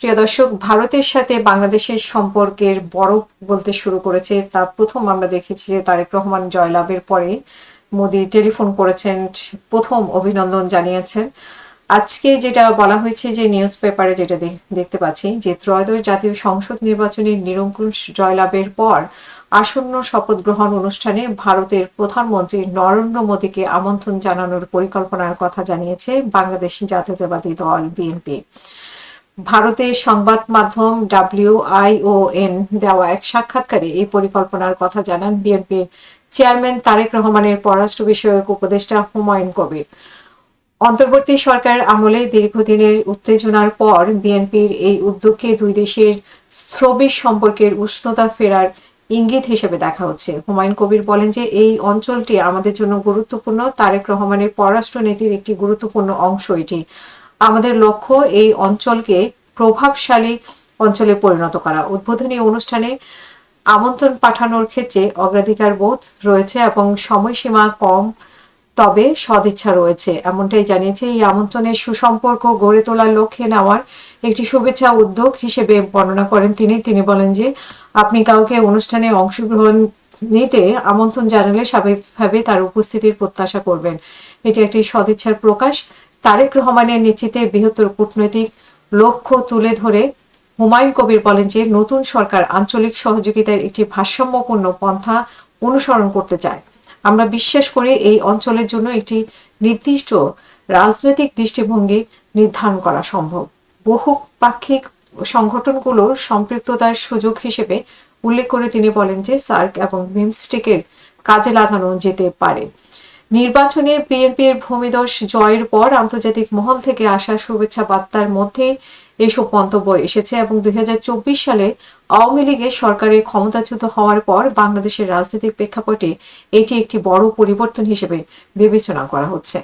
প্রিয় দর্শক, ভারতের সাথে বাংলাদেশের সম্পর্কের বরফ গলতে শুরু করেছে। তা প্রথম আমরা দেখেছি যে তারেক রহমান জয়লাভের পরে মোদি টেলিফোন করেছেন, প্রথম অভিনন্দন জানিয়েছেন। আজকে যেটা বলা হয়েছে যে নিউজ পেপারে যেটা দেখতে পাচ্ছি যে ত্রয়োদশ জাতীয় সংসদ নির্বাচনের নিরঙ্কুশ জয়লাভের পর আসন্ন শপথ গ্রহণ অনুষ্ঠানে ভারতের প্রধানমন্ত্রী নরেন্দ্র মোদীকে আমন্ত্রণ জানানোর পরিকল্পনার কথা জানিয়েছে বাংলাদেশ জাতীয়তাবাদী দল বিএনপি। ভারতের সংবাদ মাধ্যম WION দেওয়া এক সাক্ষাৎকারে এই পরিকল্পনার কথা জানান বিএনপির চেয়ারম্যান তারেক রহমানের পররাষ্ট্র বিষয়ক উপদেষ্টা হুমায়ুন কবির। অন্তর্বর্তী সরকারের আমলে দীর্ঘদিনের উত্তেজনার পর বিএনপির এই উদ্যোগকে দুই দেশের স্থবির সম্পর্কের উষ্ণতা ফেরার ইঙ্গিত হিসেবে দেখা হচ্ছে। হুমায়ুন কবির বলেন যে এই অঞ্চলটি আমাদের জন্য গুরুত্বপূর্ণ। তারেক রহমানের পররাষ্ট্র নীতির একটি গুরুত্বপূর্ণ অংশ এটি। আমাদের লক্ষ্য এই অঞ্চলকে প্রভাবশালী অঞ্চলে পরিণত করা। উদ্বোধনী অনুষ্ঠানে আমন্ত্রণ পাঠানোর ক্ষেত্রে অগ্রাধিকার বোধ রয়েছে এবং সময়সীমা কম, তবে সদিচ্ছা রয়েছে, এমনটাই জানিয়েছে। এই আমন্ত্রণের সুসম্পর্ক গড়ে তোলার লক্ষ্যে নেওয়ার একটি শুভেচ্ছা উদ্যোগ হিসেবে বর্ণনা করেন তিনি বলেন যে আপনি কাউকে অনুষ্ঠানে অংশগ্রহণ নিতে আমন্ত্রণ জানালে স্বাভাবিকভাবে তার উপস্থিতির প্রত্যাশা করবেন। এটি একটি সদিচ্ছার প্রকাশ। তারেক রহমানের নেতৃত্বে বৃহত্তর কূটনৈতিক লক্ষ্য তুলে ধরে হুমায়ুন কবির বলেন যে নতুন সরকার আঞ্চলিক সহযোগিতার একটি ভারসাম্যপূর্ণ পন্থা অনুসরণ করতে চায়। আমরা বিশ্বাস করি এই অঞ্চলের জন্য একটি নির্দিষ্ট রাজনৈতিক দৃষ্টিভঙ্গি নির্ধারণ করা সম্ভব। বহুপাক্ষিক সংগঠনগুলোর সম্পৃক্ততার সুযোগ হিসেবে উল্লেখ করে তিনি বলেন যে সার্ক এবং বিমস্টেকের কাজে লাগানো যেতে পারে। নির্বাচনে বিএনপির ভূমিধস জয়ের পর আন্তর্জাতিক মহল থেকে আসা শুভেচ্ছা বার্তার মধ্যে এসব মন্তব্য এসেছে এবং 2024 সালে আওয়ামী লীগের সরকারের ক্ষমতাচ্যুত হওয়ার পর বাংলাদেশের রাজনৈতিক প্রেক্ষাপটে এটি একটি বড় পরিবর্তন হিসেবে বিবেচনা করা হচ্ছে।